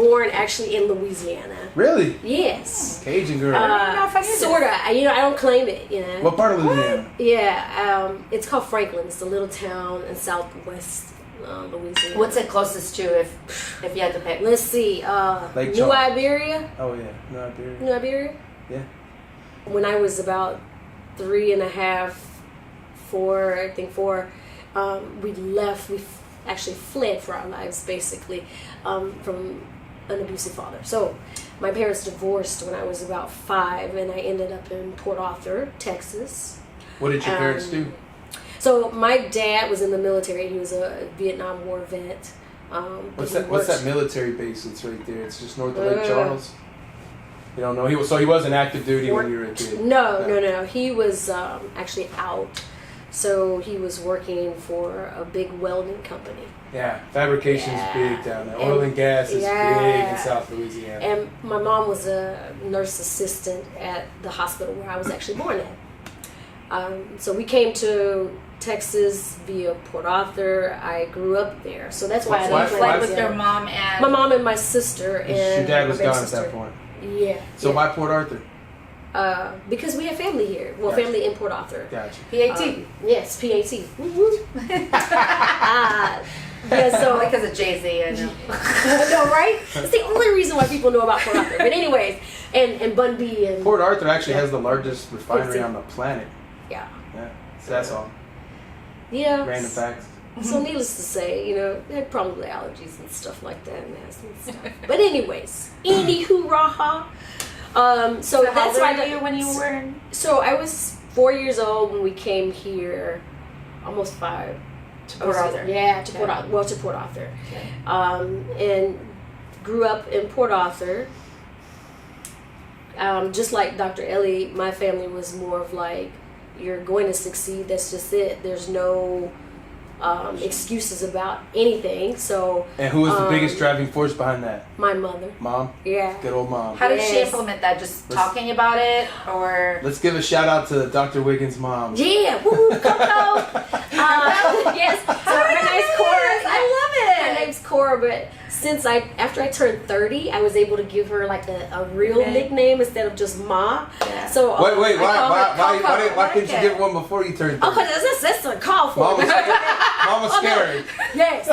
born actually in Louisiana. Really? Yes. Cajun girl. Sorta. I don't claim it. What part of Louisiana? Yeah. It's called Franklin. It's a little town in southwest Louisiana. What's it closest to if you had to pick? Let's see. New Iberia. Oh yeah, New Iberia. New Iberia. Yeah. When I was about 3.5, 4, we left. We actually fled for our lives, basically, from an abusive father. So my parents divorced when I was about 5, and I ended up in Port Arthur, Texas. What did your parents do? So my dad was in the military. He was a Vietnam War vet. What's that military base that's right there? It's just north of Lake Charles. You don't know? He wasn't active duty when you were a kid. No. He was actually out. So he was working for a big welding company. Yeah, fabrication is big down there. Oil and gas is big in South Louisiana. And my mom was a nurse assistant at the hospital where I was actually born at. So we came to Texas via Port Arthur. I grew up there, so that's why I fled with your mom and my mom and my sister. And your dad was gone sister. at that point. Yeah. So why Port Arthur? Because we have family here. Well, Gotcha. Family in Port Arthur. Gotcha. PAT. Yes, PAT. Woo-woo. Yeah, so because of Jay-Z, I know. I know, right? It's the only reason why people know about Port Arthur. But anyways, and Bun B and Port Arthur actually has the largest refinery on the planet. Yeah. So that's all. Yeah. Random facts. So needless to say, they had probably allergies and stuff like that and asthma and stuff. But anyways, anywho, raha. So that's how why old were you when you were? So I was 4 years old when we came here, almost 5. To Port Arthur. Yeah, to Port Arthur. Well, to Port Arthur. Okay. And grew up in Port Arthur. Just like Dr. Ellie, my family was more of like, you're going to succeed. That's just it. There's no excuses about anything. So. And who was the biggest driving force behind that? My mother. Mom? Yeah. Good old mom. How did she implement that? Just talking about it, or? Let's give a shout out to Dr. Wiggins' mom. Yeah. Woo, Coco. Yes. So her name's Cora. I love it. Her name's Cora, but after I turned 30, I was able to give her like a real nickname instead of just Ma. Yeah. So wait, why couldn't you give one before you turned 30? Oh, because that's a call for me. Mama's scared. Yes.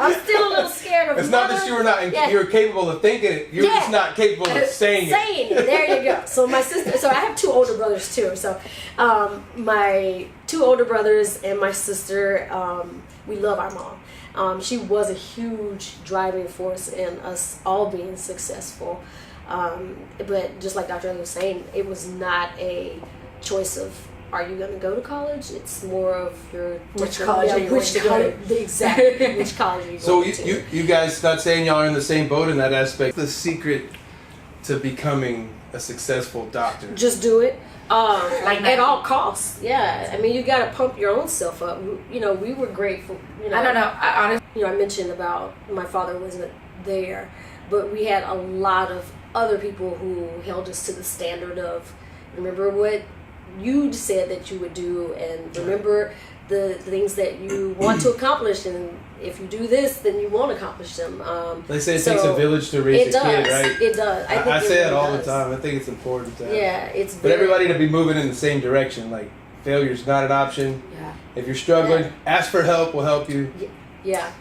I'm still a little scared of It's not that you were not you're capable of thinking it. You're just not capable of saying it. There you go. So my sister. So I have 2 older brothers too. So my 2 older brothers and my sister. We love our mom. She was a huge driving force in us all being successful. But just like Dr. Ali was saying, it was not a choice of, are you going to go to college? It's more of which college are you going to go to? Exactly. Which college are you going to? So you guys, not saying y'all are in the same boat in that aspect. The secret to becoming a successful doctor? Just do it. Like at all costs. Yeah. I mean, you got to pump your own self up. We were grateful. I don't know. Honestly, I mentioned about my father wasn't there, but we had a lot of other people who held us to the standard of, remember what you said that you would do, and remember the things that you want to accomplish, and if you do this, then you won't accomplish them. They say it takes a village to raise a kid, right? It does. I say that all the time. I think it's important to have. Yeah, but everybody to be moving in the same direction. Like, failure's not an option. Yeah. If you're struggling, ask for help. We'll help you. Yeah.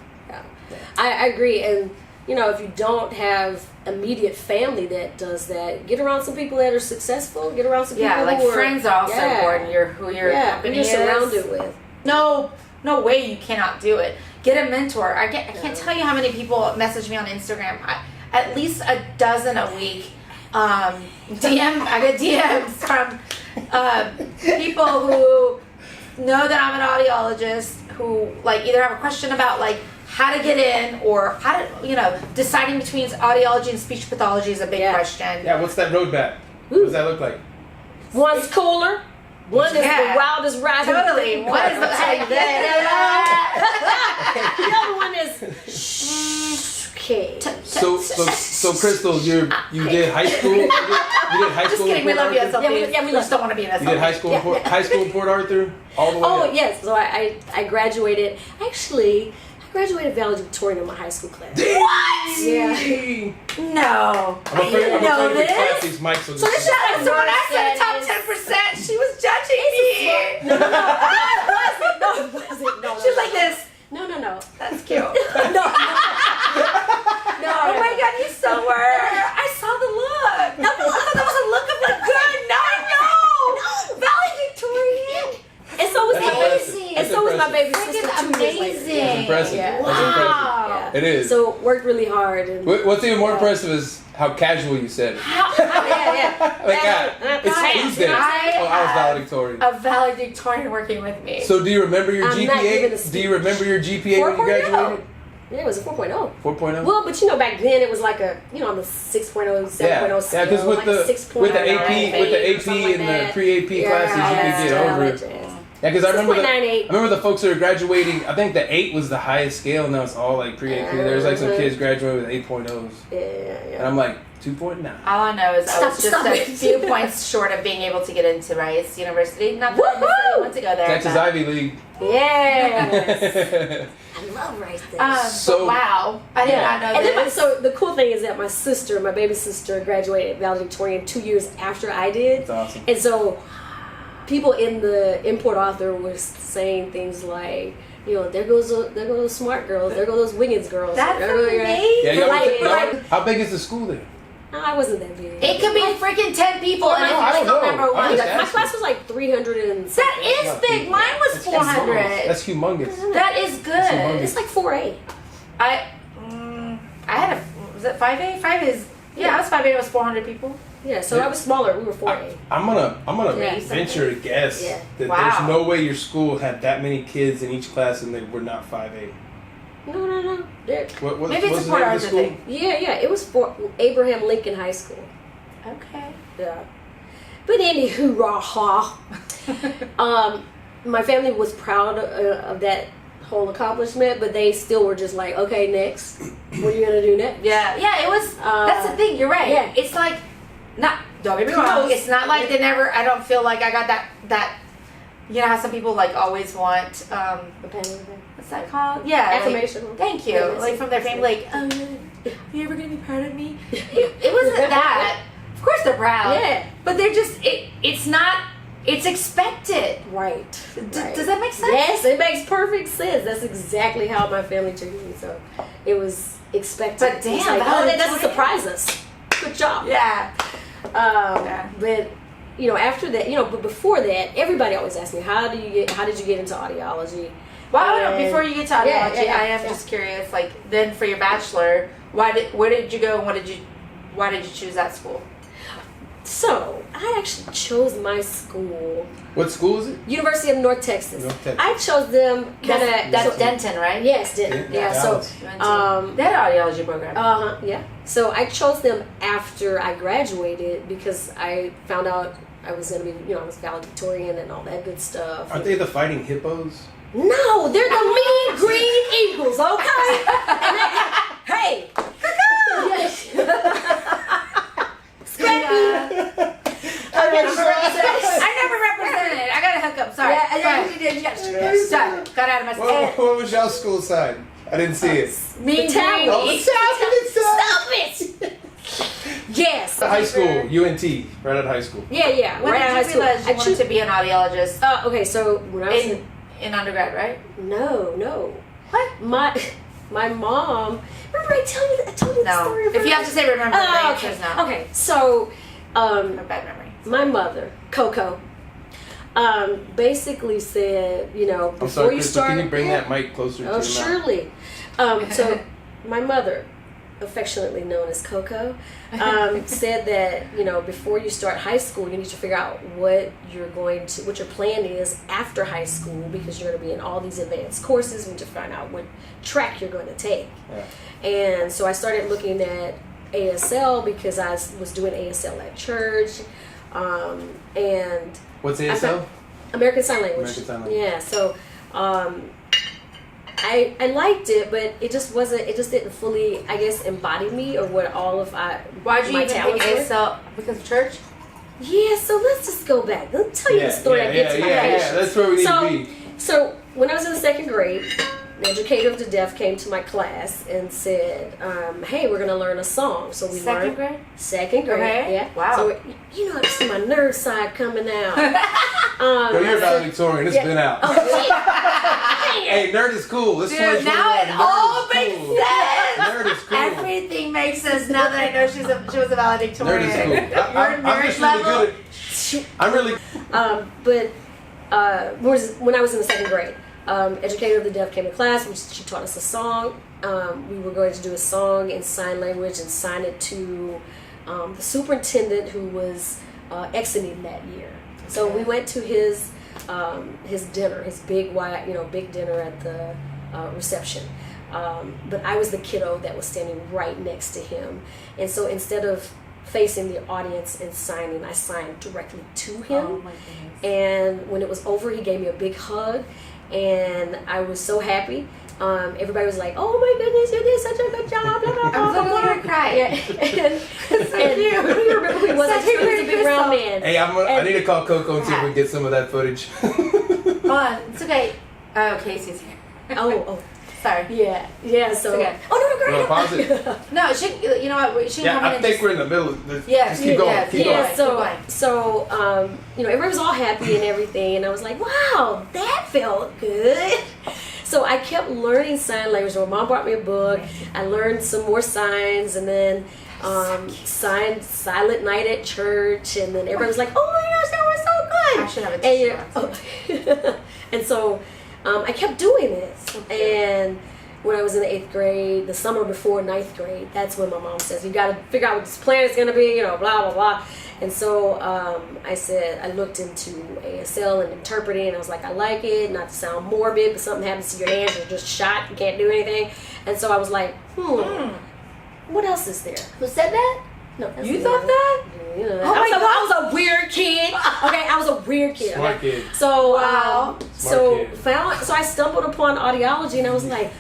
I agree. And, if you don't have immediate family that does that, get around some people that are successful. Get around some people who friends are also important. Who your company is. You're surrounded with. No way you cannot do it. Get a mentor. I can't tell you how many people message me on Instagram. At least a dozen a week. I get DMs from people who know that I'm an audiologist, who either have a question about how to get in, or how to deciding between audiology and speech pathology is a big question. Yeah, what's that roadmap? What does that look like? One's cooler. One is the wildest ride. Totally. One is the other one is okay. So Crystal, you did high school. You did high school. Just kidding. We love you at something. Yeah, we just don't want to be in that. You did high school in Port Arthur all the way. Yes. So I graduated. Actually, I graduated valedictorian in my high school class. What? Yeah. No. I'm afraid I didn't know to clap this. these mics. So So this shut up. So when I said top 10%, she was judging me. No, it wasn't. No, She was like this. no. That's cute. No. Oh my God, you so were. I saw the look. No, I thought that was a look of like good. No. Valedictorian. And so was That's my impressive. baby. And That's so was my baby Freaking sister 2 years later. amazing. That's impressive. Yeah. That's impressive. Wow. It is. So worked really hard. And, What's even more impressive is how casual you said it. yeah. Like, God, it's Tuesday. I was valedictorian. A valedictorian working with me. So do you remember your I'm not giving a GPA? speech. Do you remember your GPA when you 4.0. graduated? Yeah, it was a 4.0. 4.0? Well, but back then it was like a, on the 6.0, 7.0 Yeah, scale. because with like the 6.0, with the AP or something like and that. the pre-AP classes, you could get over it. Yeah, because I remember the folks that were graduating. I think the 8 was the highest scale, and now it's all like pre-AP. There's like some kids graduating with 8.0s, and I'm like 2.9. All I know is I was just a few points short of being able to get into Rice University. Not that I necessarily want to go there. Texas but- Ivy League. Yes. I love Rice things. So- but wow, I did not know And then this. so the cool thing is that my baby sister, graduated valedictorian 2 years after I did. That's awesome. And so people in the import author was saying things like, there goes those smart girls, there go those Wiggins girls. That's there go- amazing. Yeah, Like- how big is the school there? No, I wasn't that big. It could be freaking 10 people, and if I you don't know. number I'm one, just My asking. class was like 300 and that something. is big. Mine was That's 400. That's humongous. That is good. humongous. It's like 4A. I had was it 5A? 5 is I was 5A. It was 400 people. Yeah, so I was smaller. We were 4A. I'm gonna Yeah. venture to guess Yeah. that Wow. there's no way your school had that many kids in each class and they were not 5A. No. What, Maybe it's what's a the name Port of the Arthur school? thing. Yeah. It was for Abraham Lincoln High School. Okay. Yeah. But anywho, my family was proud of that whole accomplishment, but they still were just like, okay, next. What are you gonna do next? Yeah. It was. That's the thing. You're right. Yeah. It's like don't get me wrong. It's not like they never. I don't feel like I got that. You know how some people like always want what's that called? Yeah, Affirmation. Like, thank you. Yeah, like from their family, like, are you ever gonna be proud of me? It wasn't that. Of course they're proud. Yeah. But they're just it's not. It's expected. Right. Does that make sense? Yes, it makes perfect sense. That's exactly how my family treated me. So it was expected. But It's damn, like, that doesn't valedictorian. surprise us. Good job. Yeah. But after that, but before that, everybody always asks me, how did you get into audiology? Well, And- before you get to audiology, Yeah, I am just curious. Like, then for your bachelor, where did you go, and why did you choose that school? So I actually chose my school, What school is it? University of North Texas. North Texas. I chose them kind of. That's Denton, right? Yes, Denton. Yeah, Yeah. So They had an audiology program. yeah. So I chose them after I graduated because I found out I was gonna be, I was valedictorian and all that good stuff. Aren't they the Fighting Hippos? No, they're the mean green eagles, okay? Hey, yes. I never represented. I got to hook up. Sorry. Got out of my skin. What was y'all's school sign? I didn't see it. Mean town. green. Oh, Stop it! Yes. High school, UNT, right out of high school. Yeah. When right out of high did you school. realize you wanted to be an audiologist? Okay, so when I was In undergrad, right? no. What? My mom. Remember I told you the No. story. If you have to say remember, the answer is no. Okay, so A bad memory. my mother, Coco, basically said, I'm before sorry, you Crystal, start. can you bring that mic closer to Oh, your surely. So my mother, affectionately known as Coco, said that before you start high school, you need to figure out what your plan is after high school, because you're going to be in all these advanced courses. You need to find out what track you're going to take. Yeah. And so I started looking at ASL because I was doing ASL at church, and What's ASL? American Sign Language. American Sign Language. Yeah, so I liked it, but it just didn't fully, I guess, embody me or what all of Why'd you my even pick talents were. ASL? Because of church? Yeah, so let's just go back. Let me tell you the story I get to my yeah. patients. That's where we need So- to be. So when I was in the second grade, an educator of the deaf came to my class and said, hey, we're going to learn a song. So we Second learned. grade? Second grade, okay. yeah. Wow. So, you know, this is my nerd side coming out. Go you're valedictorian. It's been out. Oh, hey, nerd is cool. It's Dude, now it all makes sense. Nerd is cool. Everything makes sense now that I know she was a valedictorian. Nerd is cool. I'm just really good at, I'm really. When I was in the second grade, educator of the deaf came to class. She taught us a song. We were going to do a song in sign language and sign it to the superintendent who was exiting that year. So we went to his dinner, his big dinner at the reception. But I was the kiddo that was standing right next to him, and so instead of facing the audience and signing, I signed directly to him. Oh my goodness. And when it was over, he gave me a big hug, and I was so happy. Everybody was like, "Oh my goodness, you did such a good job!" Blah, blah, blah, I'm literally gonna cry. Yeah. and I don't even remember who he was. He was a big round man. Hey, I need to call Coco and see if we can get some of that footage. Hold on, it's okay. Oh, Casey's here. Oh. Sorry. Yeah. So. Okay. Oh no, You wanna pause it? No, you know what? She can come in I and think just, we're in the middle of this. Yeah, just keep going. yeah, Keep yeah. going. So everybody was all happy and everything, and I was like, wow, that felt good. So I kept learning sign language. My mom brought me a book. I learned some more signs, and then signed Silent Night at church, and then everybody was like, oh my gosh, that was so good. I should have a t-shirt. And so I kept doing this. And when I was in the 8th grade, the summer before 9th grade, that's when my mom says, you got to figure out what this plan is going to be, blah, blah, blah. And so I said, I looked into ASL and interpreting, and I was like, I like it, not to sound morbid, but something happens to your hands, you're just shot, you can't do anything. And so I was like, what else is there? Who said that? No, you thought that? You know, Oh my God. I was a weird kid. Okay, I was a weird kid. Smart kid. So, Wow. so kid. I stumbled upon audiology, and I was like,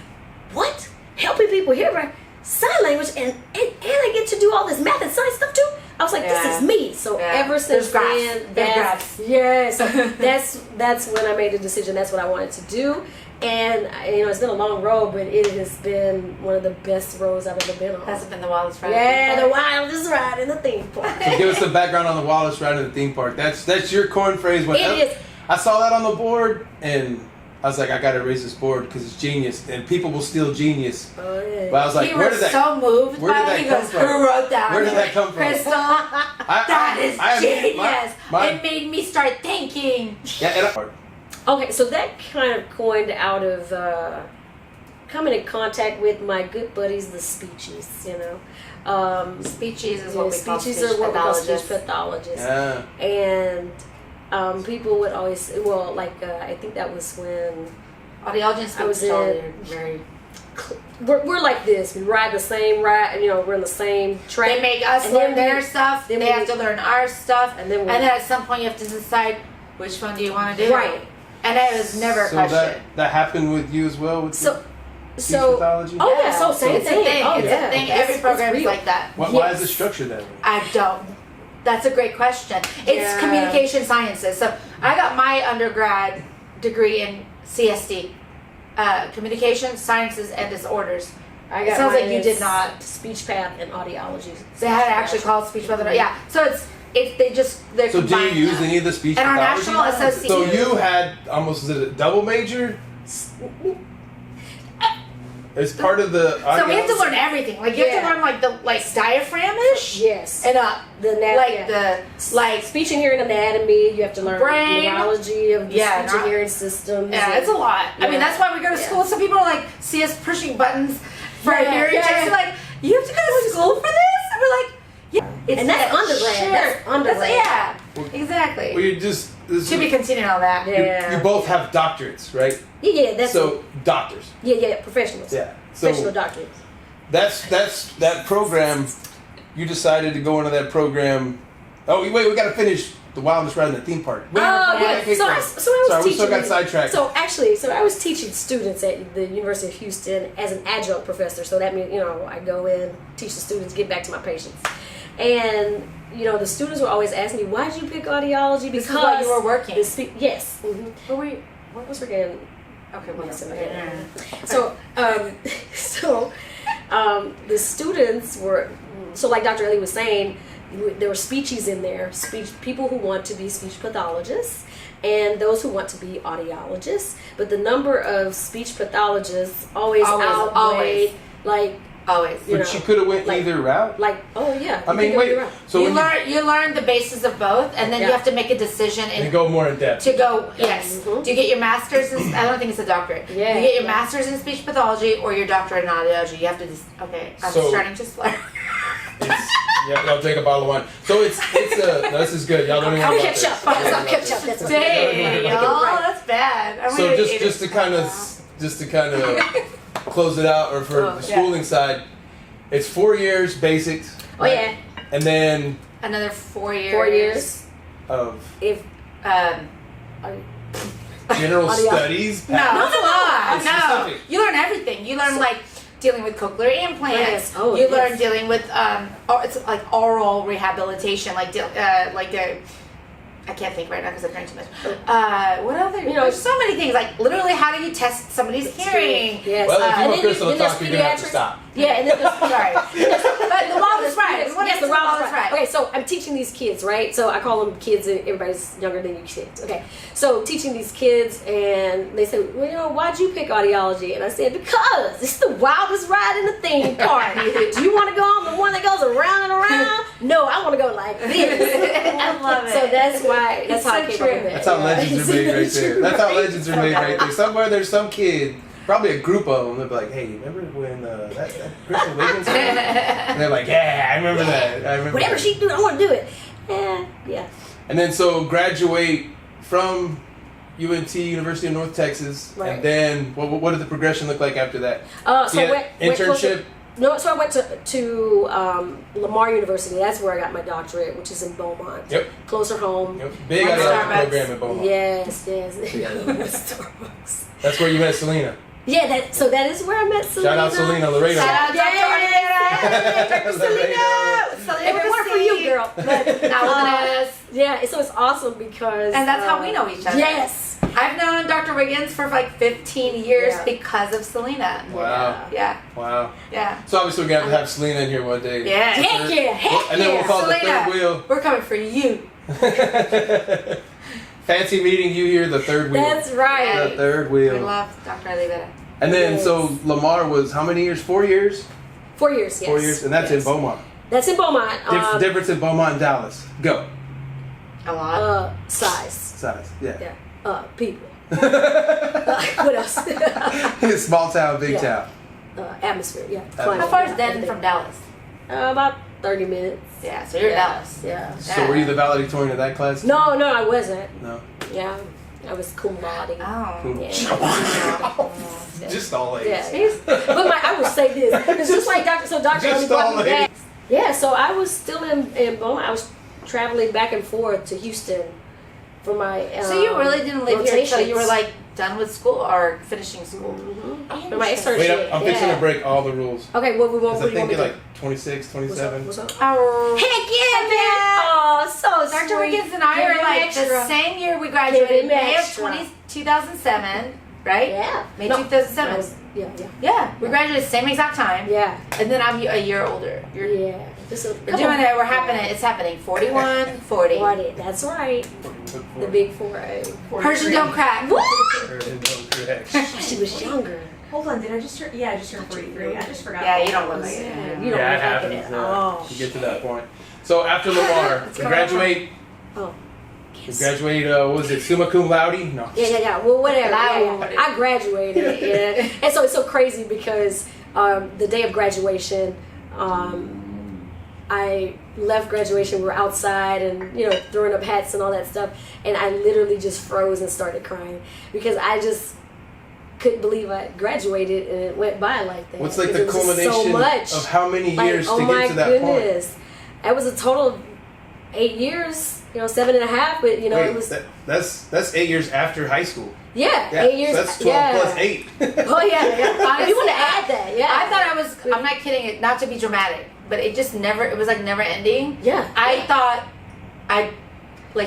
what? Helping people hear by sign language, and I get to do all this math and science stuff too? I was like, this is me. So ever since then, that's when I made the decision. That's what I wanted to do. And it's been a long road, but it has been one of the best roads I've ever been on. Has it been the wildest ride? Yeah, the wildest ride in the theme park. So give us the background on the wildest ride in the theme park. That's your corn phrase. It is. I saw that on the board, and I was like, I gotta erase this board because it's genius, and people will steal genius. Oh yeah. But I was like, where did that? So moved Where did by that it. come He goes, from? who wrote that? Where did that come from? Crystal, that is genius. It made me start thinking. Yeah, Okay, so that kind of coined out of coming in contact with my good buddies, the speeches. Speeches is what we call speeches speech are what we call speech pathologists. pathologists. Yeah. And people would always, I think that was when Audiology and speech are very. We're like this. We ride the same ride. We're in the same track. They make us learn their stuff. They have to learn our stuff, and then at some point you have to decide which one do you want to do. Right. And it was never a question. That happened with you as well. With speech pathology? Oh yeah, so same thing. It's a thing. Every program is like that. Why is it structured that way? I don't. That's a great question. It's communication sciences. So I got my undergrad degree in CSD, communication sciences and disorders. It sounds like you did not. Speech path and audiology. They had actually called speech pathology. Yeah. So they're So do you use any of the speech and pathology? our national association. So you had almost a double major? It's part of the. So we have to learn everything. Like you have to learn the diaphragm-ish. Yes. And the speech and hearing anatomy. You have to learn brain, neurology of the speech and hearing systems. Yeah, it's a lot. Yeah. I mean, that's why we go to school. Some people see us pushing buttons for hearing checks. Like, you have to go to school for this? And we're like, yeah. And that's undergrad. That's undergrad. Exactly. Well, you just. Should be continuing on that. Yeah. You both have doctorates, right? Yeah, that's so doctors. Yeah, professionals. Yeah, professional doctors. That's that program. You decided to go into that program. Oh wait, we got to finish the wildest ride in the theme park. So I was teaching. We still got sidetracked. So I was teaching students at the University of Houston as an adjunct professor. So that means I go in, teach the students, get back to my patients, and. The students were always asking me, why did you pick audiology? Because this is what you were working. Yes. Mm-hmm. What was working? Okay, well, the students were, so like Dr. Ellie was saying, there were speechies in there, people who want to be speech pathologists and those who want to be audiologists, but the number of speech pathologists always outweighed always. But you could have went either route. I mean, wait. So you learn the basis of both, and then you have to make a decision and go more in depth. To go, yes. Do you get your master's in? I don't think it's a doctorate. Yeah. You get your master's in speech pathology or your doctorate in audiology. You have to. I'm starting to slur. Y'all drink a bottle of wine. So it's no, this is good. Y'all don't even know about this. I'll catch up. That's Dang, that's bad. So just to kind of close it out, or for the schooling side, it's 4 years basics. Right? Oh yeah. And then another 4 years. 4 years of general studies. No, that's a lot. No, specific. you learn everything. You learn dealing with cochlear implants. Oh, you learn dealing with it's like oral rehabilitation, I can't think right now because I'm drank too much. What other? There's so many things. Like literally, how do you test somebody's hearing? Yes. Well, if you want Crystal to talk, you're gonna have to stop. Yeah, and then sorry. But the wall is right. Yes, the wall is right. Okay, so I'm teaching these kids, right? So I call them kids, and everybody's younger than you kids. Okay, so teaching these kids, and they say, well, why'd you pick audiology? And I said, because it's the wildest ride in the theme park. Do you want to go on the one that goes around and around? No, I want to go like this. I love it. So that's why. That's how I came up with it. That's how legends are made right there. That's how legends are made right there. Somewhere there's some kid. Probably a group of them. They'll be like, "Hey, remember when that Crystal Wiggins?" And they're like, "Yeah, I remember that. Whatever she do, I want to do it." Yeah. And then so graduate from UNT, University of North Texas, right. And then what did the progression look like after that? So I went internship. So I went to Lamar University. That's where I got my doctorate, which is in Beaumont. Yep. Closer home. Yep. Big audiology program in Beaumont. Yes. Starbucks. That's where you met Selena. Yeah, that is where I met Selena. Shout out Selena Laredo. Shout out Dr. Selena. It was for you, girl. But yeah, so it's awesome because and that's how we know each other. Yes. I've known Dr. Wiggins for 15 years because of Selena. Wow. Yeah. Wow. Yeah. So obviously we're gonna have to have Selena in here one day. Yeah. Heck yeah. And then we'll call Selena, the third wheel. We're coming for you. Fancy meeting you here, the third wheel. That's right. The third wheel. We love Dr. Olivera. And then, so Lamar was how many years? 4 years? 4 years, yes. 4 years, and that's in Beaumont. That's in Beaumont. Difference in Beaumont and Dallas. Go. A lot. Size. Yeah. People. What else? Small town, big town. Atmosphere, yeah. How far is Denton from Dallas? About 30 minutes. Yeah, so you're Dallas. Yeah. So were you the valedictorian of that class? No, I wasn't. No. Yeah. I was cum laude. Oh. Yeah. Just all A's. Yeah. But I will say this. It's just like Dr. Only brought me back. Yeah, so I was still in Beaumont. I was traveling back and forth to Houston for my So you really didn't live here until you were like done with school or finishing school? Mm-hmm. For my externship. Wait, I'm fixing to break all the rules. Okay, what do you want I think me you're to like 26, 27. What's up? Oh. Heck yeah, man! Oh, so Dr. sweet. Wiggins and I are like the same year we graduated, May of 2007, right? Yeah. May 2007. Yeah, we graduated the same exact time. Yeah. And then I'm a year older. Yeah. We're doing it. It's happening. 41, 40. That's right. The big 4-0. Persian don't crack. Persian don't crack. She was younger. Hold on, did I just turn? Yeah, I just turned 43. I just forgot. Yeah, you don't look like it. You don't it look like it happens. at all. You get to that point. So after Lamar, you graduate. Oh. You graduate, what was it, summa cum laude? No. Yeah. Well, whatever. Yeah. I graduated. Yeah. And so it's so crazy because the day of graduation, I left graduation. We were outside and throwing up hats and all that stuff, and I literally just froze and started crying because I just couldn't believe I graduated and it went by like that. What's like the culmination of how many years to get to that point? That was a total of 8 years. 7.5, but Wait, it was. That's 8 years after high school. Yeah, 8 years. So that's 12 plus 8. Oh yeah. Honestly, you want to add that? Yeah. I thought I'm not kidding. Not to be dramatic, but it just never. It was like never ending. Yeah. I thought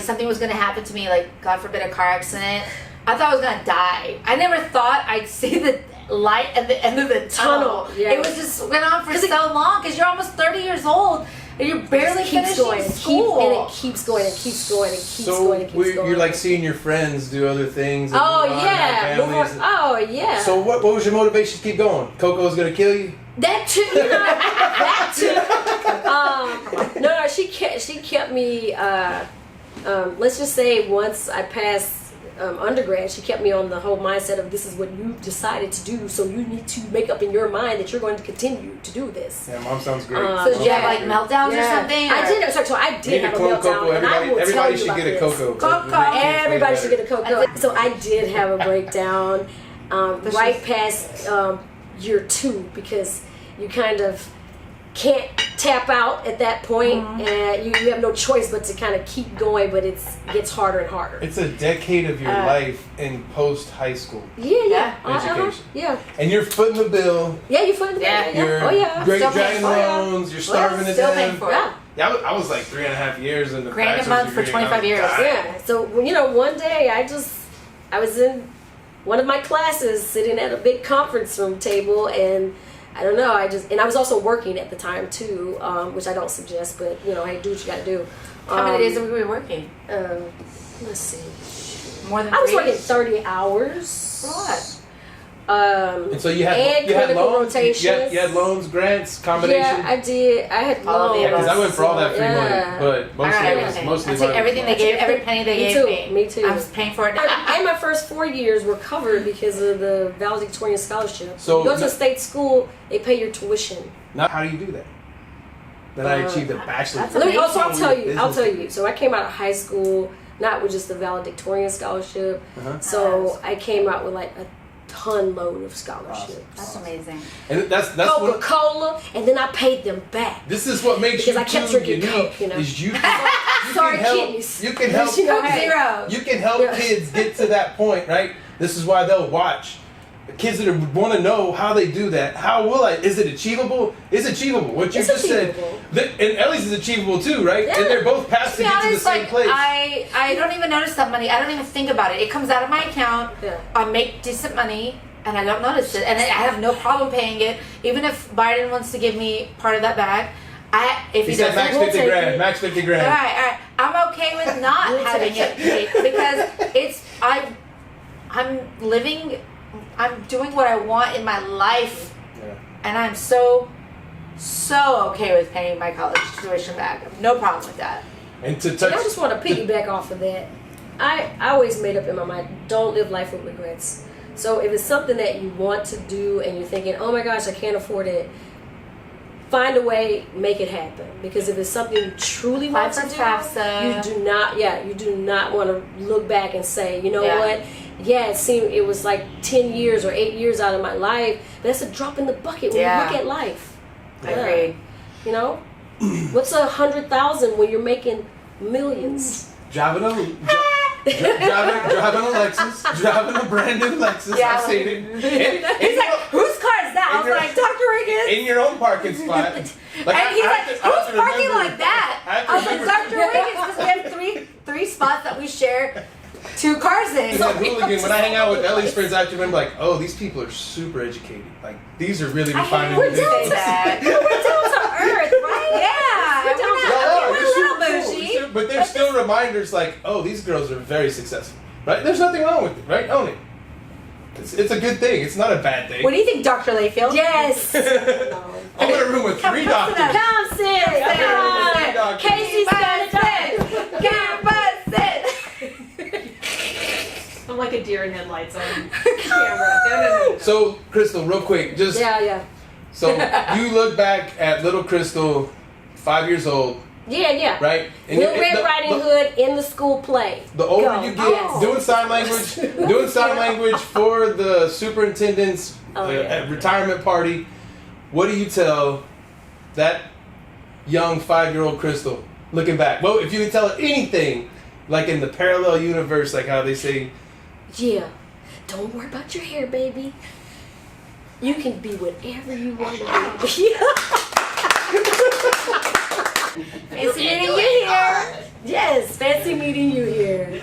something was gonna happen to me. Like God forbid a car accident. I thought I was gonna die. I never thought I'd see the light at the end of the tunnel. Yeah. It was just went on for so long because you're almost 30 years old and you're barely finishing school. And it keeps going and keeps going and keeps going and keeps going. You're like seeing your friends do other things. And Oh yeah. Oh yeah. So what was your motivation to keep going? Coco's gonna kill you? That too. That too. No, she kept me. Let's just say once I passed undergrad, she kept me on the whole mindset of this is what you decided to do, so you need to make up in your mind that you're going to continue to do this. Yeah, Mom sounds great. So did you have like meltdowns or something? I did. So I did have a meltdown, and I will tell you about this. Everybody should get a Coco. Everybody should get a Coco. So I did have a breakdown right past year 2 because you kind of can't tap out at that point, and you have no choice but to kind of keep going, but it gets harder and harder. It's a decade of your life in post high school. Yeah. Education. Yeah. And you're footing the bill. Yeah, you're footing the bill. You're great dragging loans. You're starving to still death. paying for it. Yeah, I was like 3.5 years in the $1,000 a month for 25 years. Yeah. So one day I was in one of my classes sitting at a big conference room table, and I don't know, and I was also working at the time too, which I don't suggest, but hey, do what you gotta do. How many days a week were you working? Let's see. More than 3? I was working 30 hours. For what? And so you had loans, rotations. you had loans, grants, combination. Yeah, I did. I had loans. Yeah, because I went for all that free money, but mostly I took everything they gave, every penny they gave me. Me too. I was paying for it. And my first 4 years were covered because of the valedictorian scholarship. So you go to a state school, they pay your tuition. Now, how do you do that? Then I achieved a bachelor's. I'll tell you. So I came out of high school not with just the valedictorian scholarship. So I came out with like a ton load of scholarship. That's amazing. And that's Coca-Cola, and then I paid them back. This is what makes because I kept drinking Coke, Is you can kidneys. You can help Zero. You can help kids get to that point, right? This is why they'll watch. The kids that want to know how they do that. How will I? Is it achievable? It's achievable. What you just said. And Ellie's is achievable too, right? Yeah. And they're both paths to get to the same place. I don't even notice that money. I don't even think about it. It comes out of my account. Yeah. I make decent money, and I don't notice it. And I have no problem paying it. Even if Biden wants to give me part of that back, if he said max 50 grand. Max 50 grand. All right. I'm okay with not having it paid because I'm living. I'm doing what I want in my life, and I'm so okay with paying my college tuition back. No problem with that. And I just want to piggyback off of that. I always made up in my mind, don't live life with regrets. So if it's something that you want to do and you're thinking, oh my gosh, I can't afford it, find a way, make it happen. Because if it's something you truly want to do, you do not want to look back and say, you know what? Yeah, it was like 10 years or 8 years out of my life. But that's a drop in the bucket when you look at life. I agree. What's 100,000 when you're making millions? Driving a Lexus, driving a brand new Lexus. Yeah, I've seen it. He's like, whose car is that? I was like, Dr. Wiggins. In your own parking spot. And he's like, who's parking like that? I was like, Dr. Wiggins, because we have three spots that we share 2 cars in. So hooligan, when I hang out with Ellie's friends, I have to remember, like, oh, these people are super educated. Like, these are really refined individuals. We're down to earth, right? Yeah. We're a little bougie. But there's still reminders like, oh, these girls are very successful. Right? There's nothing wrong with it, right? Own it. It's a good thing. It's not a bad thing. What do you think, Dr. Layfield? Yes. I'm in a room with 3 doctors. Come sit. Come on. Casey's got it. I'm like a deer in headlights on camera. No. So, Crystal, real quick, just So you look back at little Crystal, 5 years old. Yeah. Right? And Little Red Riding Hood in the school play. The older you get, doing sign language for the superintendent's retirement party, what do you tell that young 5-year-old Crystal looking back? Well, if you could tell her anything, like in the parallel universe, like how they say, don't worry about your hair, baby. You can be whatever you want to be. Fancy meeting you here. Yes, fancy meeting you here.